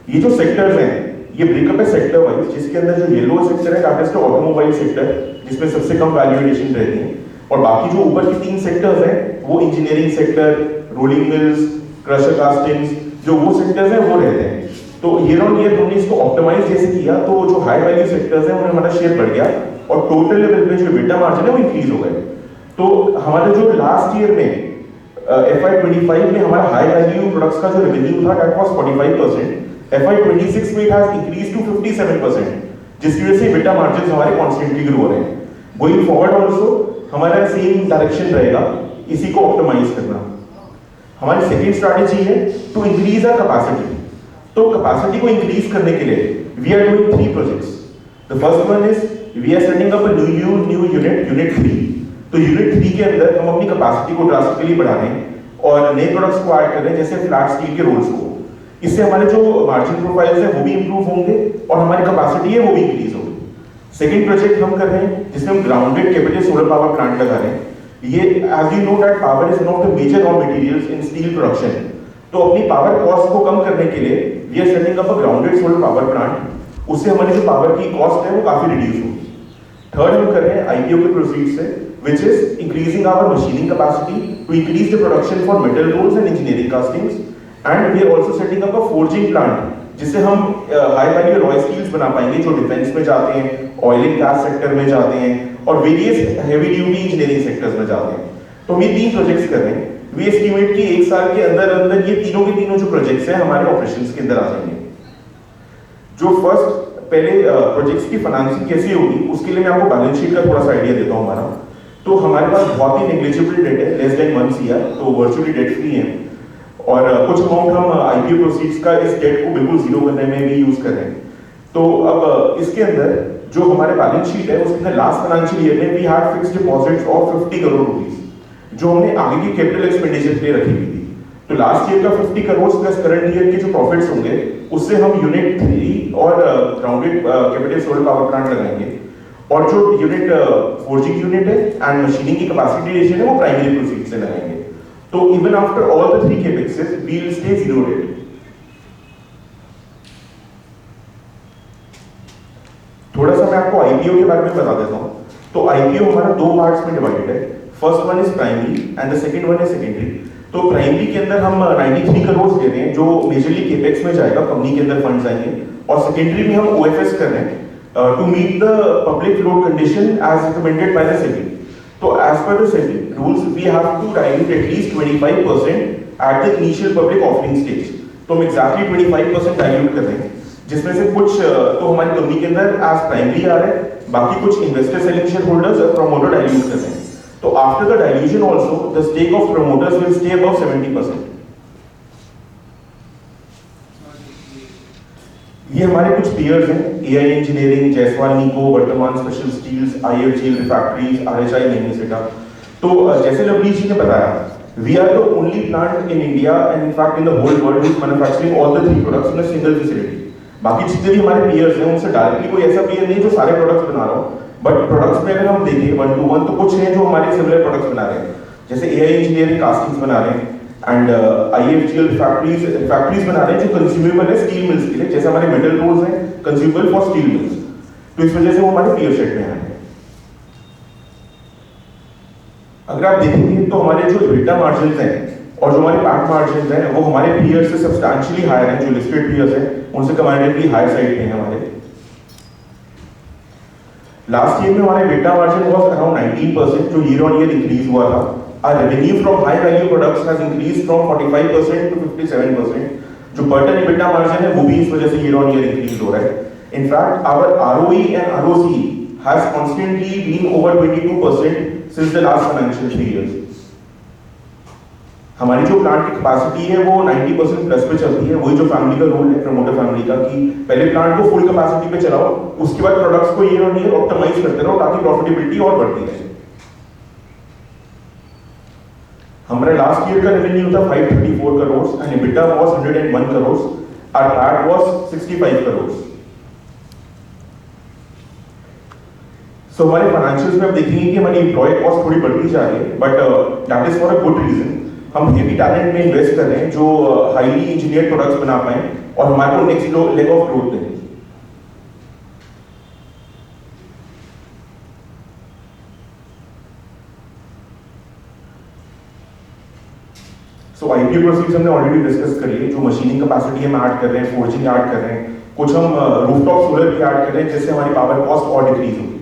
ये जो सेक्टर्स हैं ये ब्रेकअप है सेक्टर वाइज, जिसके अंदर जो येलो सेक्टर है that is the automobile sector, जिसमें सबसे कम वैल्यू एडिशन रहती है, और बाकी जो ऊपर की 3 सेक्टर्स हैं वो engineering sector, rolling mills, crusher castings, जो वो सेक्टर्स हैं वो रहते हैं। तो ईयर ऑन ईयर हमने इसको ऑप्टिमाइज जैसे किया तो जो हाई वैल्यू सेक्टर्स हैं उनमें हमारा शेयर बढ़ गया और टोटल लेवल पे जो EBITDA मार्जिन है वो इंक्रीज हो गए। तो हमारे जो लास्ट ईयर में FY25 में हमारा हाई वैल्यू प्रोडक्ट्स का जो रेवेन्यू था दैट वाज 45%, FY26 में इट हैज इंक्रीज टू 57%, जिसकी वजह से EBITDA मार्जिन हमारे कांस्टेंटली ग्रो हो रहे हैं। गोइंग फॉरवर्ड आल्सो हमारा सेम डायरेक्शन रहेगा, इसी को ऑप्टिमाइज करना। हमारी सेकंड स्ट्रैटेजी है टू इंक्रीज आवर कैपेसिटी। तो कैपेसिटी को इंक्रीज करने के लिए we are doing 3 projects. The first one is we are setting up a new unit 3। तो यूनिट 3 के अंदर हम अपनी कैपेसिटी को ड्रास्टिकली बढ़ा रहे हैं और नए प्रोडक्ट्स को ऐड कर रहे हैं, जैसे फ्लैट स्टील के रोल्स को। इससे हमारे जो मार्जिन प्रोफाइल्स है वो भी इंप्रूव होंगे और हमारी कैपेसिटी है वो भी इंक्रीज होगी। सेकंड प्रोजेक्ट हम कर रहे हैं जिसमें हम grounded capacity solar power plant लगा रहे हैं। ये as you know that power is one of the major raw materials in steel production. तो अपनी पावर कॉस्ट को कम करने के लिए we are setting up a grounded solar power plant. उससे हमारी जो पावर की कॉस्ट है वो काफी रिड्यूस होगी। थर्ड हम कर रहे हैं IPO के प्रोसीड्स से, which is increasing our machining capacity to increase the production for metal rolls and engineering castings, and we are also setting up a forging plant जिससे हम हाई वैल्यू रॉय स्टील्स बना पाएंगे जो डिफेंस में जाते हैं, ऑयल एंड गैस सेक्टर में जाते हैं और various heavy duty engineering sectors में जाते हैं। तो हम ये 3 प्रोजेक्ट्स कर रहे हैं। वी एस्टिमेट कि 1 साल के अंदर अंदर ये तीनों के तीनों जो प्रोजेक्ट्स हैं हमारे ऑपरेशंस के अंदर आ जाएंगे। जो फर्स्ट पहले प्रोजेक्ट्स की फाइनेंसिंग कैसी होगी उसके लिए मैं आपको बैलेंस शीट का थोड़ा सा आइडिया देता हूं हमारा। तो हमारे पास बहुत ही नेग्लिजिबल डेट है, लेस देन 1 CR, तो वर्चुअली डेट फ्री है और कुछ अमाउंट हम IPO प्रोसीड्स का इस डेट को बिल्कुल जीरो करने में भी यूज कर रहे हैं। तो अब इसके अंदर जो हमारे बैलेंस शीट है उसके अंदर लास्ट फाइनेंशियल ईयर में we had fixed deposits of 50 crore rupees जो हमने आगे की कैपिटल एक्सपेंडिचर के लिए रखी हुई थी। तो लास्ट ईयर का 50 करोड़ प्लस करंट ईयर के जो प्रॉफिट्स होंगे उससे हम यूनिट 3 और grounded capital solar power plant लगाएंगे और जो यूनिट फोर्जिंग यूनिट है एंड मशीनिंग की कैपेसिटी एडिशन है वो प्राइमरी प्रोसीड से लगाएंगे। तो even after all the 3 capexes we will stay zero debt. थोड़ा सा मैं आपको IPO के बारे में बता देता हूं। तो IPO हमारा 2 पार्ट्स में डिवाइडेड है। First one is primary and the second one is secondary. तो प्राइमरी के अंदर हम 93 करोड़ दे रहे हैं जो मेजरली केपेक्स में जाएगा, कंपनी के अंदर फंड्स आएंगे, और सेकेंडरी में हम OFS कर रहे हैं to meet the public float condition as recommended by the SEBI. So as per the SEBI rules, we have to dilute at least 25% at the initial public offering stage. तो हम exactly 25% dilute कर रहे हैं, जिसमें से कुछ तो हमारी कंपनी के अंदर as primary आ रहा है, बाकी कुछ investor selling shareholders और promoter dilute कर रहे हैं. तो after the dilution also, the stake of promoters will stay above 70%. ये हमारे कुछ peers हैं, AI Engineering, Jaiswal Neco, Vardhman special steels, IFGL refractories, RHI Magnesita. तो जैसे लवली जी ने बताया, we are the only plant in India and in fact in the whole world who is manufacturing all the 3 products in a single facility. बाकी जितने भी हमारे peers हैं, उनसे डायरेक्टली कोई ऐसा peer नहीं जो सारे products बना रहा हो, बट प्रोडक्ट्स में अगर हम देखें 1 to 1 तो कुछ हैं जो हमारे सिमिलर प्रोडक्ट्स बना रहे हैं, जैसे AI Engineering कास्टिंग्स बना रहे हैं एंड IFGL फैक्ट्रीज बना रहे हैं जो कंज्यूमेबल है स्टील मिल्स के लिए, जैसे हमारे मेटल रोल्स हैं कंज्यूमेबल फॉर स्टील मिल्स. तो इस वजह से वो हमारे पीयर सेट में आए हैं. अगर आप देखेंगे तो हमारे जो EBITDA मार्जिन्स हैं और जो हमारे पैट मार्जिन्स हैं वो हमारे पीयर से सब्सटैंशियली हायर हैं. जो लिस्टेड पीयर्स हैं उनसे कंपैरेटिवली हायर साइड पे हैं हमारे. लास्ट ईयर में हमारे EBITDA मार्जिन वाज अराउंड 19% जो ईयर ऑन ईयर इंक्रीज हुआ था. Our revenue from high value products has increased from 45% to 57%. जो per ton EBITDA margin है वो भी इस वजह से year on year increase हो रहा है. In fact, our ROE and ROCE has constantly been over 22% since the last financial 3 years. हमारी जो प्लांट की कैपेसिटी है वो 90% प्लस पे चलती है. वही जो फैमिली का रोल है प्रमोटर फैमिली का कि पहले प्लांट को फुल कैपेसिटी पे चलाओ, उसके बाद प्रोडक्ट्स को ईयर ऑन ईयर ऑप्टिमाइज करते रहो ताकि प्रॉफिटेबिलिटी और बढ़ती रहे. हमारे लास्ट ईयर का रेवेन्यू था 534 crore and EBITDA was 101 crore. Our PAT was 65 crore. So हमारे फाइनेंशियल्स में आप देखेंगे कि हमारी एम्प्लॉय कॉस्ट थोड़ी बढ़ती जा रही है, but that is for a good reason. हम हेवी टैलेंट में इन्वेस्ट कर रहे हैं जो हाईली इंजीनियर्ड प्रोडक्ट्स बना पाए और हमारे को नेक्स्ट लेग ऑफ ग्रोथ दें. सो IPO प्रोसीड्स हमने ऑलरेडी डिस्कस कर लिए. जो मशीनिंग कैपेसिटी हम ऐड कर रहे हैं, फोर्जिंग ऐड कर रहे हैं, कुछ हम रूफटॉप सोलर भी ऐड कर रहे हैं जिससे हमारी पावर कॉस्ट और डिक्रीज होगी.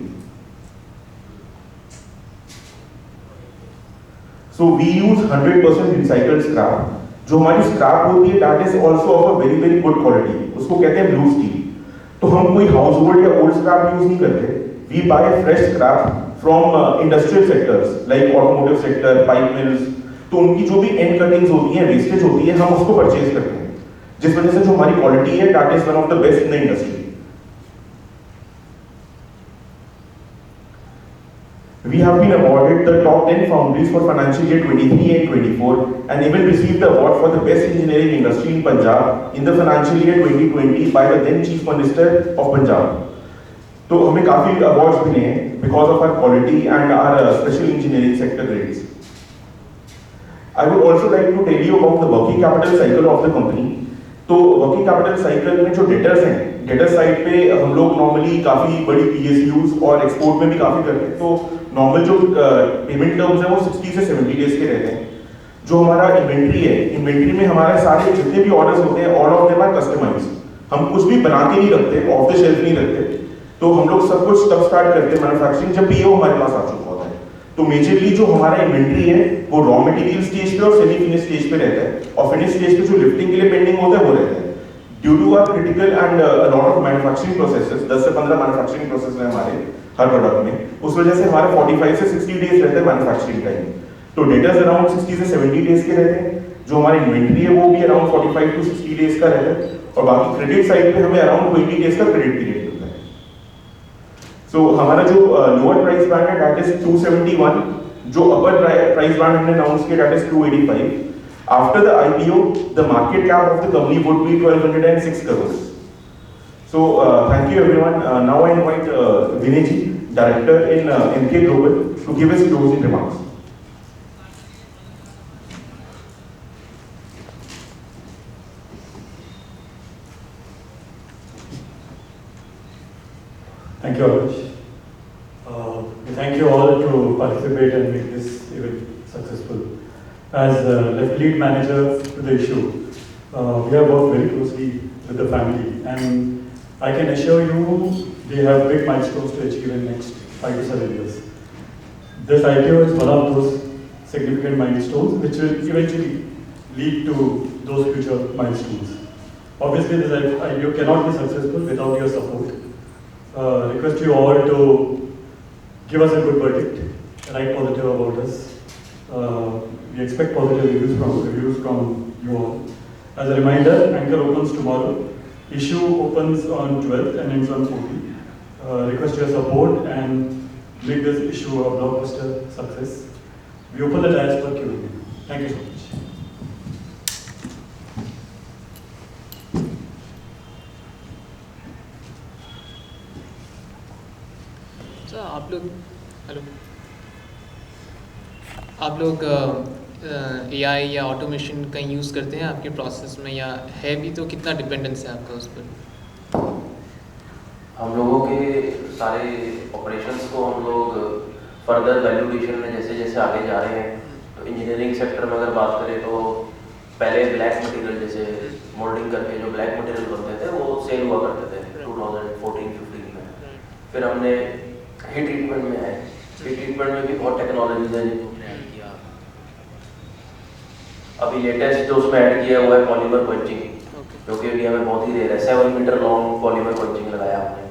So we use 100% recycled scrap. जो हमारी स्क्रैप होती है that is also of a very very good quality. उसको कहते हैं ब्लू स्टील. तो हम कोई हाउस होल्ड या ओल्ड स्क्रैप यूज नहीं करते. We buy fresh scrap from industrial sectors like automotive sector, pipe mills. तो उनकी जो भी एंड कटिंग्स होती हैं, वेस्टेज होती है, हम उसको परचेज करते हैं, जिस वजह से जो हमारी क्वालिटी है that is one of the best in the industry. We have been awarded the top 10 foundries for financial year 23 and 24 and even received the award for the best engineering industry in Punjab in the financial year 2020 by the then Chief Minister of Punjab. तो हमें काफी awards मिले हैं because of our quality and our special engineering sector grades. I would also like to tell you about the working capital cycle of the company. तो working capital cycle में जो debtors हैं, debtor side पे हम लोग normally काफ़ी बड़ी PSUs और एक्सपोर्ट में भी काफ़ी करते हैं. तो नॉर्मल जो पेमेंट टर्म्स हैं वो 60 से 70 डेज के रहते हैं. जो हमारा इन्वेंट्री है, इन्वेंट्री में हमारे सारे जितने भी ऑर्डर्स होते हैं all of them are customized. हम कुछ भी बना के नहीं रखते, ऑफ द शेल्फ नहीं रखते. तो हम लोग सब कुछ तब स्टार्ट करते हैं मैन्युफैक्चरिंग जब PO हमारे पास आ चुका होता है. तो मेजरली जो हमारा इन्वेंट्री है वो रॉ मटेरियल स्टेज पे और सेमी फिनिश स्टेज पे रहता है, और फिनिश स्टेज पे जो लिफ्टिंग के लिए पेंडिंग होता है वो रहता है. Due to our critical and lot of manufacturing processes, 10 से 15 मैन्युफैक्चरिंग प्रोसेस है हमारे हर प्रोडक्ट में, उस वजह से हमारे 45 से 60 डेज रहते हैं मैन्युफैक्चरिंग टाइम. तो डेटर्स अराउंड 60 से 70 डेज के रहते हैं. जो हमारी इन्वेंट्री है वो भी अराउंड 45 टू 60 डेज का रहता है, और बाकी क्रेडिट साइड पे हमें अराउंड 20 डेज का क्रेडिट पीरियड मिलता है. सो हमारा जो लोअर प्राइस बैंड है दैट इज 271, जो अपर प्राइस बैंड हमने अनाउंस किया that is 285. After the IPO, the market cap of the company would be 1206 crores. So thank you everyone. Now I invite Vinay ji, director in MK Global, to give his closing remarks. Thank you, Arush. We thank you all to participate and make this event successful. As left lead manager to the issue, we have worked very closely with the family, and I can assure you they have big milestones to achieve in next 5 to 7 years. This IPO is one of those significant milestones which will eventually lead to those future milestones. Obviously, this IPO cannot be successful without your support. Request you all to give us a good verdict, write positive about us. We expect positive reviews from you all. As a reminder, Anchor opens tomorrow. Issue opens on 12th and ends on 14th. Request your support and make this issue a blockbuster success. We open the dials for Q&A. Thank you so much. So, आप लोग AI या automation का use करते हैं आपके process में, या है भी तो कितना डिपेंडेंस है आपका उस पर? हम लोगों के सारे ऑपरेशंस को हम लोग फर्दर वैल्यूएशन में जैसे जैसे आगे जा रहे हैं, तो इंजीनियरिंग सेक्टर में अगर बात करें तो पहले ब्लैक मटेरियल जैसे मोल्डिंग करके जो ब्लैक मटेरियल बनते थे वो सेल हुआ करते थे 2014-15 में। फिर हमने हीट ट्रीटमेंट में आए। हीट ट्रीटमेंट में भी बहुत टेक्नोलॉजीज है जिनको ऐड किया। अभी लेटेस्ट जो उसमें ऐड किया है वो है पॉलीमर पंचिंग, जो कि इंडिया में बहुत ही रेयर है। 7 मीटर लॉन्ग पॉलीमर पंचिंग लगाया हमने।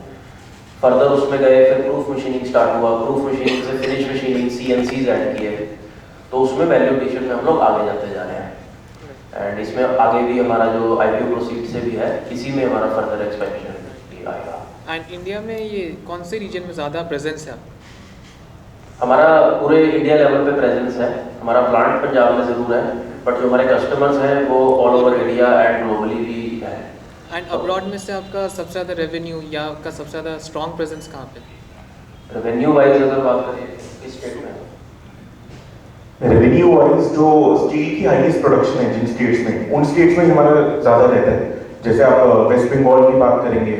फर्दर उसमें गए, फिर प्रूफ मशीनिंग स्टार्ट हुआ। प्रूफ मशीनिंग से फिनिश मशीनिंग, CNCs ऐड किए, तो उसमें वैल्यू एडिशन में हम लोग आगे जाते जा रहे हैं। एंड इसमें आगे भी हमारा जो IPO प्रोसीड से भी है, इसी में हमारा फर्दर एक्सपेंशन भी आएगा। एंड इंडिया में ये कौन से रीजन में ज़्यादा प्रेजेंस है आपका? हमारा पूरे इंडिया लेवल पे प्रेजेंस है। हमारा प्लांट पंजाब में ज़रूर है, बट जो हमारे कस्टमर्स हैं वो all over India and globally भी है। एंड अब्रॉड में से आपका सबसे ज़्यादा रेवेन्यू या आपका सबसे ज़्यादा स्ट्रॉन्ग प्रेजेंस कहाँ पे? रेवेन्यू वाइज अगर बात करें किस स्टेट में? रेवेन्यू वाइज जो स्टील की हाईएस्ट प्रोडक्शन है जिन स्टेट्स में, उन स्टेट्स में हमारा ज़्यादा रहता है। जैसे आप वेस्ट बंगाल की बात करेंगे,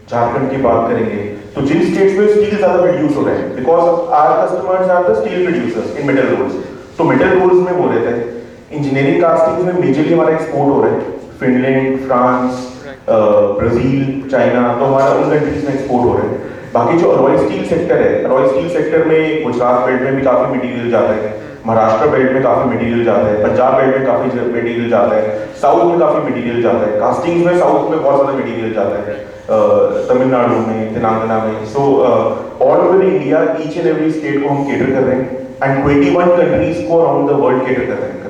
झारखंड की बात करेंगे, तो जिन स्टेट्स में स्टील ज़्यादा प्रोड्यूस हो रहा है, because our customers are the steel producers in metal rolls, तो मेटल रोल्स में वो रहता है। इंजीनियरिंग कास्टिंग में मेजरली हमारा एक्सपोर्ट हो रहा है, फिनलैंड, फ्रांस, ब्राज़ील, चाइना, तो हमारा उन कंट्रीज में एक्सपोर्ट हो रहा है। बाकी जो अलॉय स्टील सेक्टर है, अलॉय स्टील सेक्टर में गुजरात बेल्ट में भी काफ़ी मटेरियल जाता है, महाराष्ट्र बेल्ट में काफ़ी मटेरियल जाता है, पंजाब बेल्ट में काफ़ी मटेरियल जाता है, साउथ में काफ़ी मटेरियल जाता है, कास्टिंग्स में साउथ में बहुत ज़्यादा मटेरियल जाता है, तमिलनाडु में, तेलंगाना में। So all over India each and every state को हम केटर कर रहे हैं, एंड 21 कंट्रीज को अराउंड द वर्ल्ड केटर कर रहे हैं।